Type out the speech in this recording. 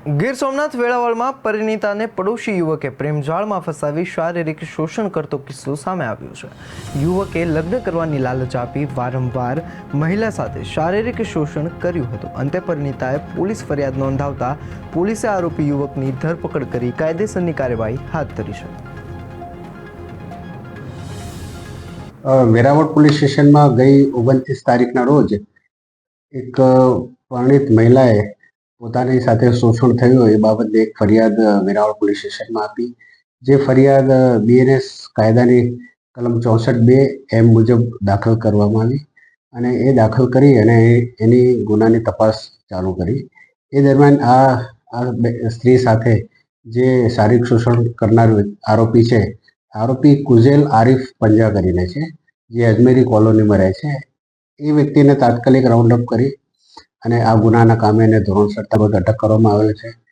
ગીર સોમનાથ વેળાવળમાં પરિણીતાને પડોશી યુવકે પ્રેમજાળમાં ફસાવી શારીરિક શોષણ કરતો કિસ્સો સામે આવ્યો છે। યુવકે લગ્ન કરવાની લાલચ આપી વારંવાર મહિલા સાથે શારીરિક શોષણ કર્યું હતું। અંતે પરિણીતાએ પોલીસ ફરિયાદ નોંધાવતા પોલીસે આરોપી યુવકની ધરપકડ કરી કાયદેસરની કાર્યવાહી હાથ ધરી છે। વેરાવળ પોલીસ સ્ટેશનમાં ગઈ 29 તારીખના રોજ એક પરિણીત મહિલાએ પોતાની સાથે શોષણ થયું એ બાબતે એક ફરિયાદ વેરાવળ પોલીસ સ્ટેશનમાં આપી। જે ફરિયાદ બીએનએસ કાયદાની કલમ 64(2) એમ મુજબ દાખલ કરવામાં આવી અને એ દાખલ કરી અને એની ગુનાની તપાસ ચાલુ કરી। એ દરમિયાન આ સ્ત્રી સાથે જે શારીરિક શોષણ કરનાર આરોપી છે, આરોપી કુજેલ આરીફ પંજા કરીને છે, જે અજમેરી કોલોનીમાં રહે છે। એ વ્યક્તિને તાત્કાલિક રાઉન્ડ અપ કરી અને આ ગુનાના કામે એને ધોરણસર અટક કરવામાં આવેલ છે।